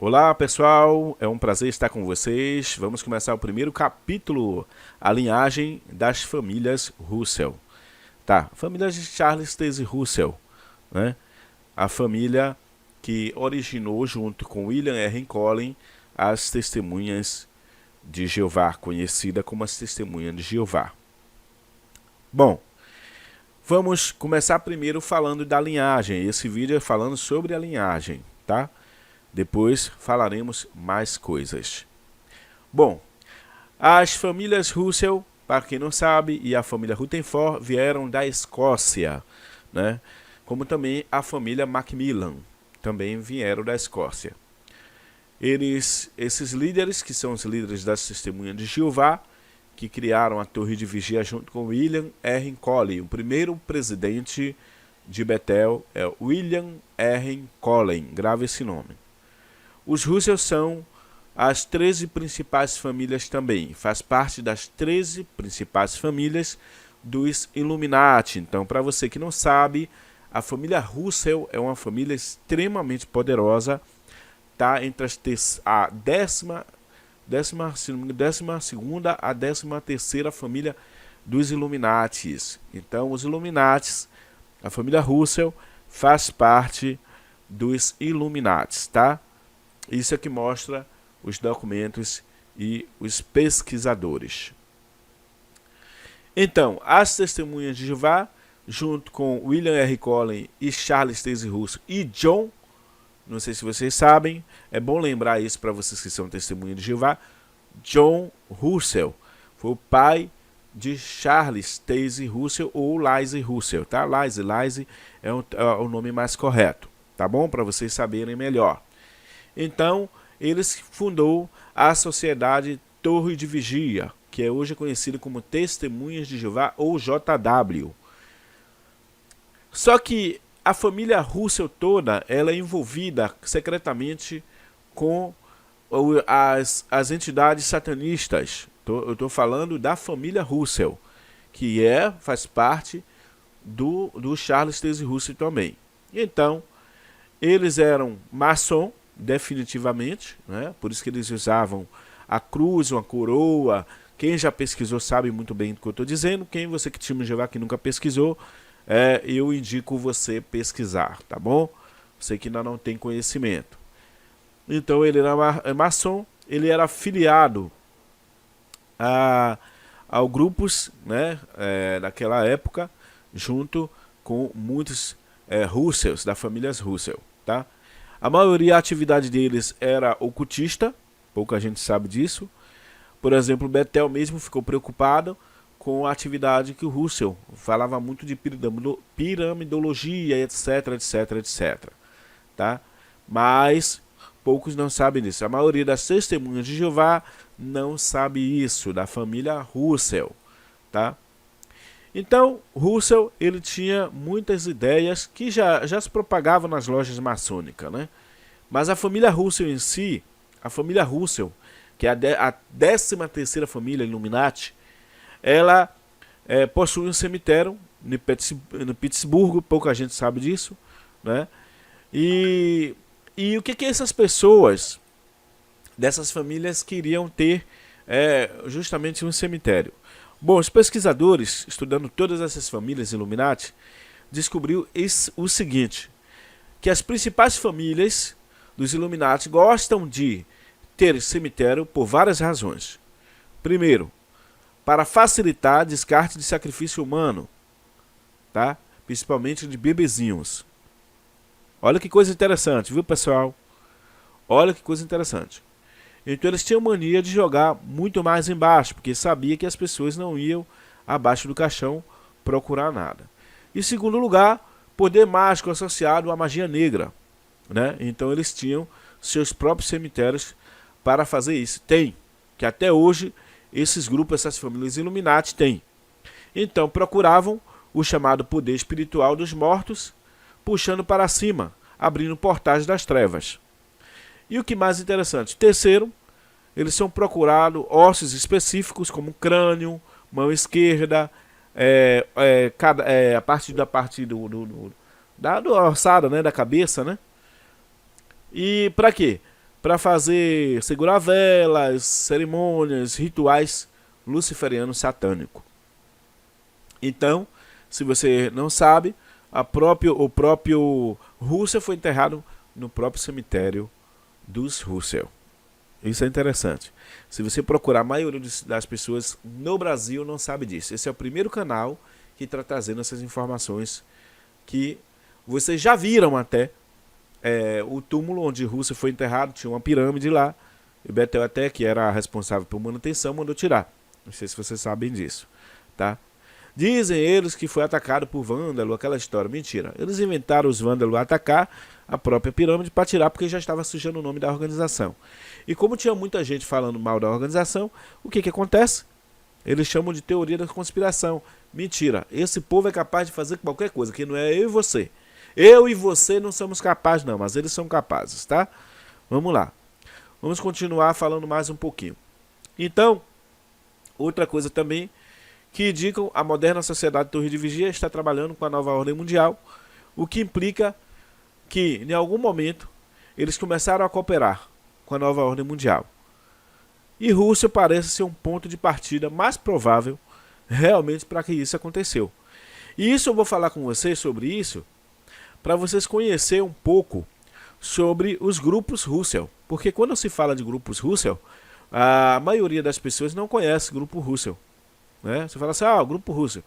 Olá pessoal, é um prazer estar com vocês. Vamos começar o primeiro capítulo, a linhagem das famílias Russell. Tá, família de Charles Taze Russell, né? A família que originou junto com William R. Collen as Testemunhas de Jeová, conhecida como as Testemunhas de Jeová. Bom, vamos começar primeiro falando da linhagem. Esse vídeo é falando sobre a linhagem, tá? Depois falaremos mais coisas. Bom, as famílias Russell, para quem não sabe, e a família Rutherford vieram da Escócia, né? Como também a família Macmillan, também vieram da Escócia. Esses líderes, que são os líderes das Testemunhas de Jeová, que criaram a Torre de Vigia junto com William R. Collen. O primeiro presidente de Betel é William R. Collen, grave esse nome. Os Russell são as 13 principais famílias também. Faz parte das 13 principais famílias dos Illuminati. Então, para você que não sabe, a família Russell é uma família extremamente poderosa. Tá entre a décima segunda a 13ª família dos Illuminatis. Então, os Illuminatis, a família Russell, faz parte dos Illuminatis, tá? Isso é que mostra os documentos e os pesquisadores. Então, as Testemunhas de Jeová, junto com William R. Collen e Charles Taze Russell e John, não sei se vocês sabem, é bom lembrar isso para vocês que são Testemunhas de Jeová, John Russell foi o pai de Charles Taze Russell ou Lize Russell, tá? Lize é o nome mais correto, tá bom? Para vocês saberem melhor. Então, eles fundou a Sociedade Torre de Vigia, que é hoje conhecida como Testemunhas de Jeová ou JW. Só que a família Russell toda, ela é envolvida secretamente com as entidades satanistas. Eu estou falando da família Russell, que faz parte do Charles Taze Russell também. Então, eles eram maçom, definitivamente, né? Por isso que eles usavam a cruz, uma coroa. Quem já pesquisou sabe muito bem do que eu estou dizendo. Quem você que tinha Jeová que nunca pesquisou, eu indico você pesquisar, tá bom? Você que ainda não tem conhecimento. Então ele era maçom, ele era afiliado ao grupos, né, daquela época, junto com muitos Russells, da família Russell, tá? A maioria, a atividade deles era ocultista, pouca gente sabe disso. Por exemplo, Betel mesmo ficou preocupado com a atividade que o Russell falava muito de piramidologia, etc, etc, etc. Tá? Mas poucos não sabem disso. A maioria das Testemunhas de Jeová não sabe isso, da família Russell. Tá? Então, Russell, ele tinha muitas ideias que já se propagavam nas lojas maçônicas, né? Mas a família Russell em si, a família Russell, que é a 13ª família Illuminati, ela possui um cemitério no Pittsburgh, pouca gente sabe disso, né? E o que essas pessoas dessas famílias queriam ter justamente um cemitério? Bom, os pesquisadores, estudando todas essas famílias Illuminati, descobriu o seguinte, que as principais famílias dos Illuminati gostam de ter cemitério por várias razões. Primeiro, para facilitar descarte de sacrifício humano, tá? Principalmente de bebezinhos. Olha que coisa interessante, viu, pessoal? Olha que coisa interessante. Então eles tinham mania de jogar muito mais embaixo, porque sabia que as pessoas não iam abaixo do caixão procurar nada. E segundo lugar, poder mágico associado à magia negra, né? Então eles tinham seus próprios cemitérios para fazer isso. Tem, que até hoje esses grupos, essas famílias Illuminati têm. Então procuravam o chamado poder espiritual dos mortos, puxando para cima, abrindo portais das trevas. E o que mais interessante, terceiro, eles são procurados ossos específicos como crânio, mão esquerda, a parte da ossada, né, da cabeça, né? E para quê? para fazer, segurar velas, cerimônias, rituais luciferianos satânicos. Então, se você não sabe, o próprio Russell foi enterrado no próprio cemitério dos Russell. Isso é interessante. Se você procurar, a maioria das pessoas no Brasil não sabe disso. Esse é o primeiro canal que está trazendo essas informações que vocês já viram até. O túmulo onde Russell foi enterrado, tinha uma pirâmide lá. E Bethel até, que era responsável por manutenção, mandou tirar. Não sei se vocês sabem disso, tá? Dizem eles que foi atacado por vândalo, aquela história. Mentira. Eles inventaram os vândalos atacar a própria pirâmide para tirar, porque já estava sujando o nome da organização. E como tinha muita gente falando mal da organização, o que acontece? Eles chamam de teoria da conspiração. Mentira. Esse povo é capaz de fazer qualquer coisa, que não é eu e você. Eu e você não somos capazes não, mas eles são capazes, tá? Vamos lá. Vamos continuar falando mais um pouquinho. Então, outra coisa também que indicam a moderna sociedade Torre de Vigia está trabalhando com a nova ordem mundial, o que implica que, em algum momento, eles começaram a cooperar com a nova ordem mundial. E Rússia parece ser um ponto de partida mais provável realmente para que isso aconteceu. E isso eu vou falar com vocês sobre isso, para vocês conhecerem um pouco sobre os grupos Russell. Porque quando se fala de grupos Russell, a maioria das pessoas não conhece o grupo Russell. Né? Você fala assim, o grupo Russell.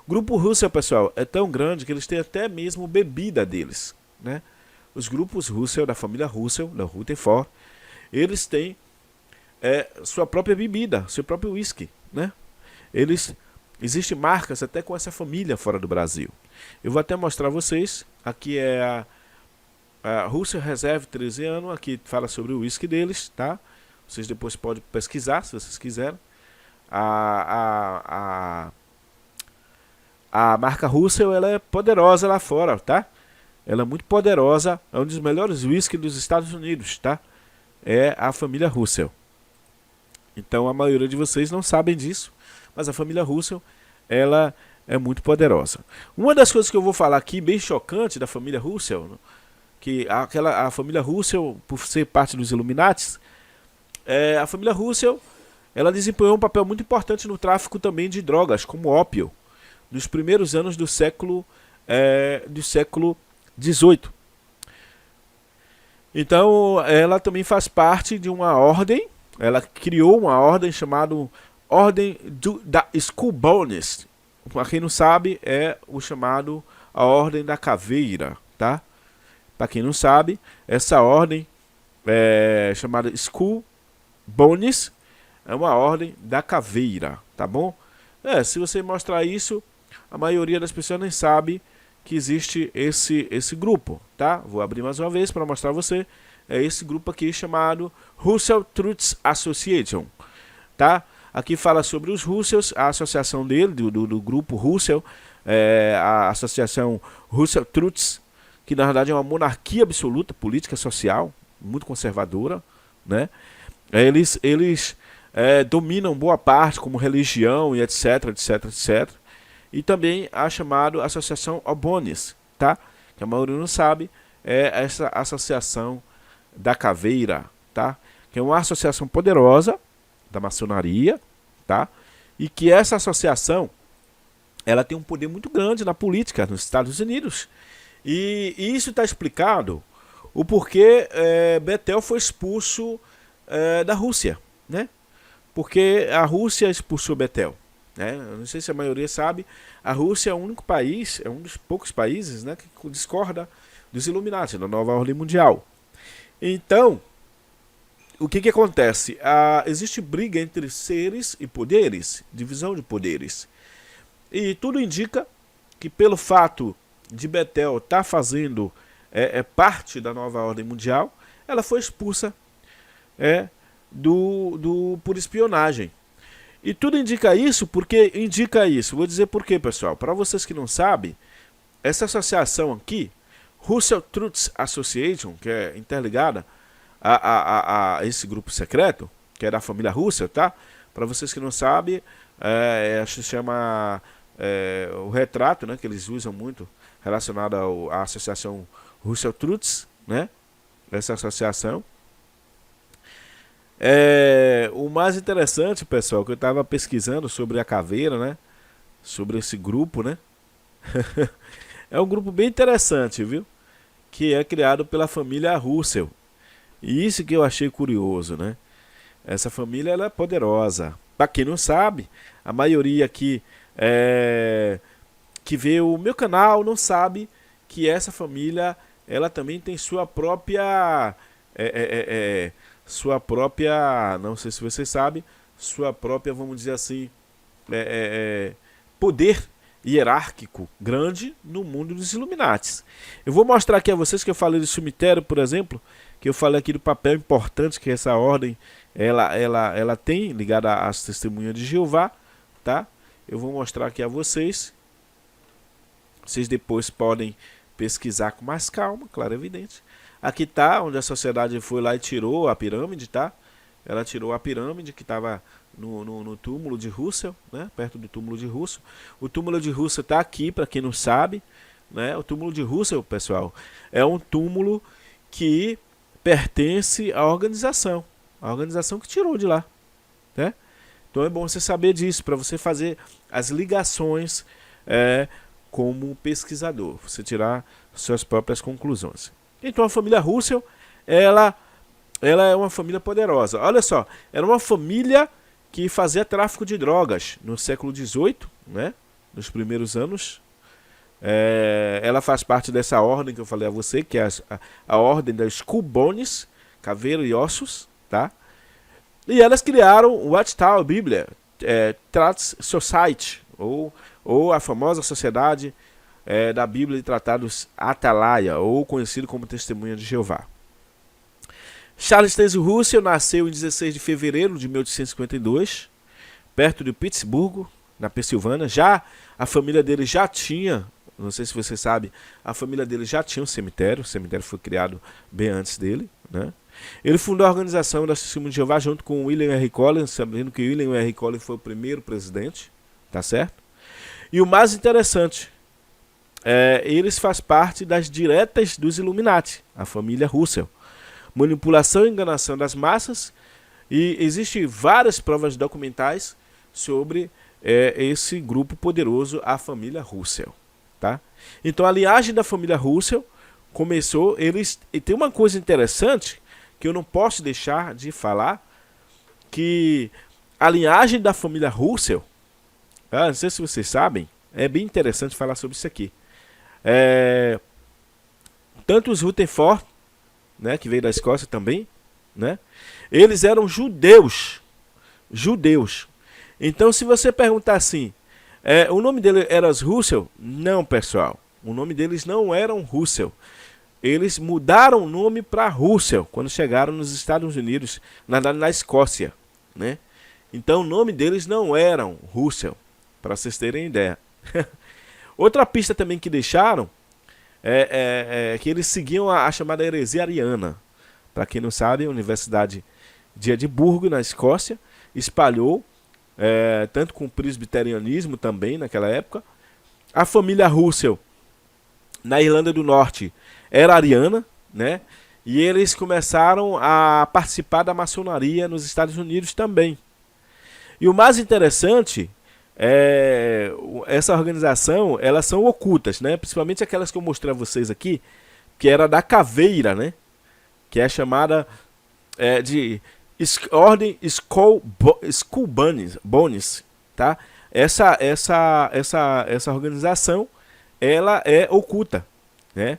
O grupo Russell, pessoal, é tão grande que eles têm até mesmo bebida deles. Né? Os grupos Russell, da família Russell, da Rutherford, eles têm sua própria bebida, seu próprio whisky. Né? Existem marcas até com essa família fora do Brasil. Eu vou até mostrar a vocês. Aqui é a Russell Reserve 13 anos. Aqui fala sobre o whisky deles. Tá? Vocês depois podem pesquisar, se vocês quiserem. A marca Russell, ela é poderosa lá fora, tá? Ela é muito poderosa, é um dos melhores whisky dos Estados Unidos, tá? É a família Russell. Então a maioria de vocês não sabem disso, mas a família Russell, ela é muito poderosa. Uma das coisas que eu vou falar aqui, bem chocante da família Russell, que a família Russell, por ser parte dos Illuminati, a família Russell, ela desempenhou um papel muito importante no tráfico também de drogas, como ópio, nos primeiros anos do século XVIII. Então, ela também faz parte de uma ordem, ela criou uma ordem chamada Ordem da Skull Bones. Para quem não sabe, é o chamado a Ordem da Caveira, tá? Para quem não sabe, essa ordem chamada Skull Bones é uma ordem da caveira, tá bom? Se você mostrar isso, a maioria das pessoas nem sabe que existe esse grupo, tá? Vou abrir mais uma vez para mostrar a você. É esse grupo aqui chamado Russell Truth Association, tá? Aqui fala sobre os Russells, a associação dele, do grupo Russell, a associação Russell Truth, que na verdade é uma monarquia absoluta, política social, muito conservadora, né? Eles dominam boa parte como religião e etc, etc, etc. E também a chamada Associação Obones, tá? Que a maioria não sabe, é essa associação da caveira, tá? Que é uma associação poderosa da maçonaria, tá? E que essa associação, ela tem um poder muito grande na política nos Estados Unidos. E isso está explicado o porquê Bethel foi expulso da Rússia, né? Porque a Rússia expulsou Bethel, né? Eu não sei se a maioria sabe, a Rússia é o único país, é um dos poucos países, né, que discorda dos Illuminati, da nova ordem mundial. Então, o que acontece? Existe briga entre seres e poderes, divisão de poderes. E tudo indica que pelo fato de Bethel estar fazendo parte da nova ordem mundial, ela foi expulsa por espionagem. E tudo indica isso, porque indica isso. Vou dizer por quê, pessoal. Para vocês que não sabem, essa associação aqui, Russell Truth Association, que é interligada a esse grupo secreto, que é da família Russell, tá? Para vocês que não sabem, se chama o retrato, né, que eles usam muito, relacionado à associação Russell Truth, né? Essa associação. O mais interessante, pessoal, que eu estava pesquisando sobre a caveira, né? Sobre esse grupo, né? É um grupo bem interessante, viu? Que é criado pela família Russell. E isso que eu achei curioso, né? Essa família ela é poderosa. Para quem não sabe, a maioria aqui que vê o meu canal não sabe que essa família ela também tem sua própria sua própria, não sei se você sabe, sua própria, vamos dizer assim, poder hierárquico grande no mundo dos Illuminates. Eu vou mostrar aqui a vocês que eu falei do cemitério, por exemplo, que eu falei aqui do papel importante que essa ordem ela tem ligada às testemunhas de Jeová, tá? Eu vou mostrar aqui a vocês. Vocês depois podem pesquisar com mais calma, claro, é evidente. Aqui tá onde a sociedade foi lá e tirou a pirâmide, tá? Ela tirou a pirâmide que estava no túmulo de Russell, né? Perto do túmulo de Russell. O túmulo de Russell está aqui, para quem não sabe, né? O túmulo de Russell, pessoal, é um túmulo que pertence à organização que tirou de lá, né? Então é bom você saber disso, para você fazer as ligações como pesquisador, você tirar suas próprias conclusões. Então a família Russell, ela é uma família poderosa. Olha só, era uma família que fazia tráfico de drogas no século XVIII, né? Nos primeiros anos. Ela faz parte dessa ordem que eu falei a você, que é a ordem das Skull Bones, caveira e ossos, tá? E elas criaram o Watchtower Bíblia, Tracts Society, ou a famosa Sociedade da Bíblia e Tratados Atalaia, ou conhecido como Testemunha de Jeová. Charles Taze Russell nasceu em 16 de fevereiro de 1852, perto de Pittsburgh, na Pensilvânia. Já a família dele já tinha, não sei se você sabe, a família dele já tinha um cemitério. O cemitério foi criado bem antes dele, né? Ele fundou a organização da Testemunha de Jeová junto com William R. Collins, sabendo que William R. Collins foi o primeiro presidente, tá certo? E o mais interessante, eles fazem parte das diretas dos Illuminati, a família Russell. Manipulação e enganação das massas, e existem várias provas documentais sobre esse grupo poderoso, a família Russell, tá? Então a linhagem da família Russell começou, e tem uma coisa interessante que eu não posso deixar de falar, que a linhagem da família Russell, não sei se vocês sabem, é bem interessante falar sobre isso aqui. Tanto os Rutherford, né, que veio da Escócia também, né, eles eram judeus. Então, se você perguntar assim, o nome dele era Russell? Não, pessoal. O nome deles não eram Russell. Eles mudaram o nome para Russell quando chegaram nos Estados Unidos, na Escócia, né? Então, o nome deles não eram Russell, para vocês terem ideia. Outra pista também que deixaram que eles seguiam a chamada heresia ariana. Para quem não sabe, a Universidade de Edimburgo, na Escócia, espalhou, tanto com o presbiterianismo também naquela época. A família Russell, na Irlanda do Norte, era ariana, né? E eles começaram a participar da maçonaria nos Estados Unidos também. E o mais interessante, essa organização, elas são ocultas, né? Principalmente aquelas que eu mostrei a vocês aqui, que era da caveira, né? Que é chamada de Ordem Skull Bones, tá? Essa organização, ela é oculta, né?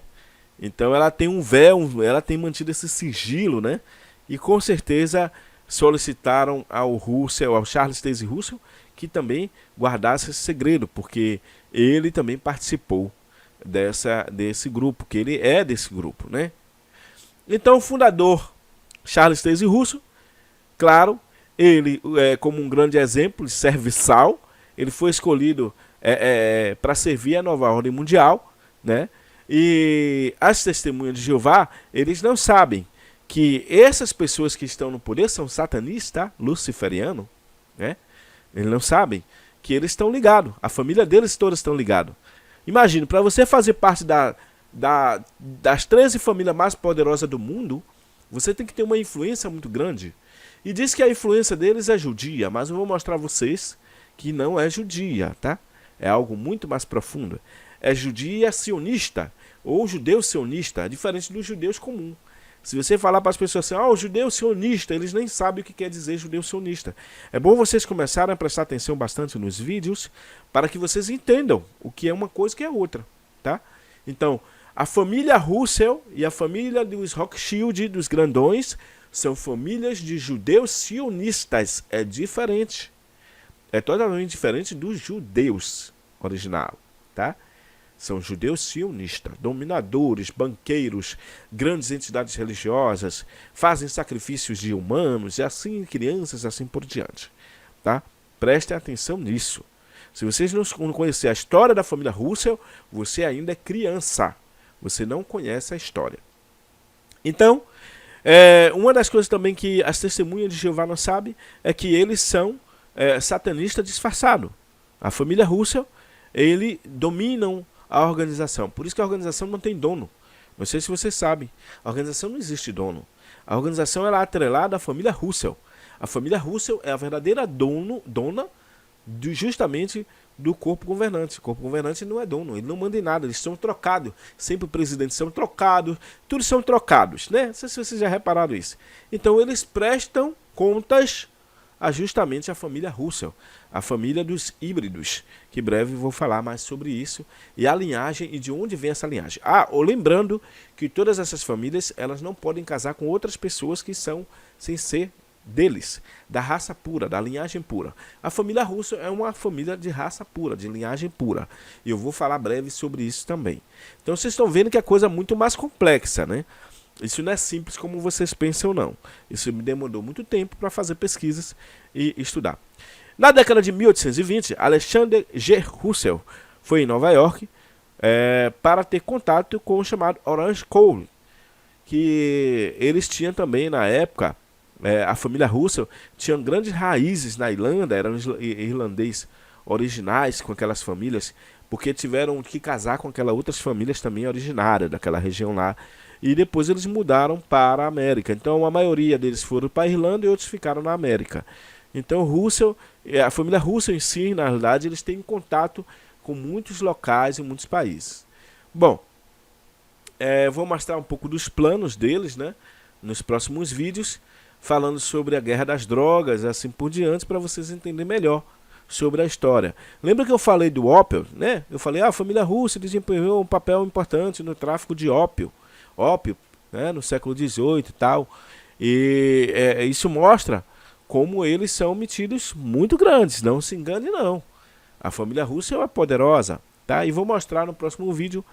Então ela tem um véu, ela tem mantido esse sigilo, né? E com certeza solicitaram ao Charles Taze Russell, que também guardasse esse segredo, porque ele também participou desse grupo, que ele é desse grupo, né? Então o fundador Charles Taze Russell, claro, ele como um grande exemplo de serviçal, ele foi escolhido para servir a nova ordem mundial, né? E as testemunhas de Jeová, eles não sabem que essas pessoas que estão no poder são satanistas, luciferiano, né? Eles não sabem que eles estão ligados, a família deles todas estão ligados. Imagine, para você fazer parte das 13 famílias mais poderosas do mundo, você tem que ter uma influência muito grande. E diz que a influência deles é judia, mas eu vou mostrar a vocês que não é judia, tá? É algo muito mais profundo. É judia sionista, ou judeu sionista, diferente dos judeus comuns. Se você falar para as pessoas assim, o judeu sionista, eles nem sabem o que quer dizer judeu sionista. É bom vocês começarem a prestar atenção bastante nos vídeos, para que vocês entendam o que é uma coisa e o que é outra, tá? Então, a família Russell e a família dos Rothschild, dos grandões, são famílias de judeus sionistas. É diferente. É totalmente diferente dos judeus original, tá? São judeus sionistas, dominadores, banqueiros, grandes entidades religiosas, fazem sacrifícios de humanos, e assim crianças, assim por diante. Tá? Prestem atenção nisso. Se vocês não conhecerem a história da família Russell, você ainda é criança. Você não conhece a história. Então, uma das coisas também que as testemunhas de Jeová não sabem é que eles são satanistas disfarçados. A família Russell, eles dominam a organização. Por isso que a organização não tem dono. Não sei se vocês sabem. A organização não existe dono. A organização ela é atrelada à família Russell. A família Russell é a verdadeira dona justamente do corpo governante. O corpo governante não é dono, ele não manda em nada, eles são trocados. Sempre os presidentes são trocados, tudo são trocados, né? Não sei se vocês já repararam isso. Então eles prestam contas a justamente a família Russell, a família dos híbridos, que em breve vou falar mais sobre isso, e a linhagem e de onde vem essa linhagem. Lembrando que todas essas famílias, elas não podem casar com outras pessoas que são sem ser deles, da raça pura, da linhagem pura. A família Russell é uma família de raça pura, de linhagem pura, e eu vou falar breve sobre isso também. Então vocês estão vendo que é coisa muito mais complexa, né? Isso não é simples como vocês pensam, não. Isso me demandou muito tempo para fazer pesquisas e estudar. Na década de 1820, Alexander G. Russell foi em Nova York para ter contato com o chamado Orange Coal, que eles tinham também na época, a família Russell tinha grandes raízes na Irlanda, eram irlandês originais com aquelas famílias, porque tiveram que casar com aquelas outras famílias também originárias daquela região lá. E depois eles mudaram para a América. Então a maioria deles foram para a Irlanda e outros ficaram na América. Então Russell, a família Russell em si, na realidade, eles têm contato com muitos locais e muitos países. Bom, vou mostrar um pouco dos planos deles, né, nos próximos vídeos, falando sobre a guerra das drogas, assim por diante, para vocês entenderem melhor sobre a história. Lembra que eu falei do ópio, né? Eu falei, a família Russell desempenhou um papel importante no tráfico de ópio, né, no século XVIII e tal. E isso mostra como eles são metidos muito grandes, não se engane não. A família Russell é poderosa, tá? E vou mostrar no próximo vídeo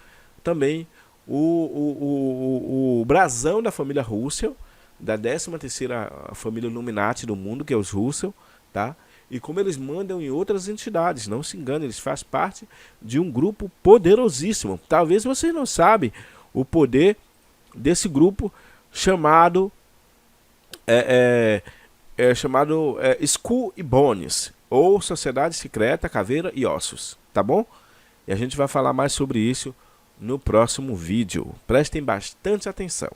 também o brasão da família Russell, da 13ª família Illuminati do mundo, que é os Russell, tá? E como eles mandam em outras entidades, não se engane, eles fazem parte de um grupo poderosíssimo. Talvez vocês não sabem o poder desse grupo chamado Skull e Bones, ou Sociedade Secreta, Caveira e Ossos, tá bom? E a gente vai falar mais sobre isso no próximo vídeo. Prestem bastante atenção.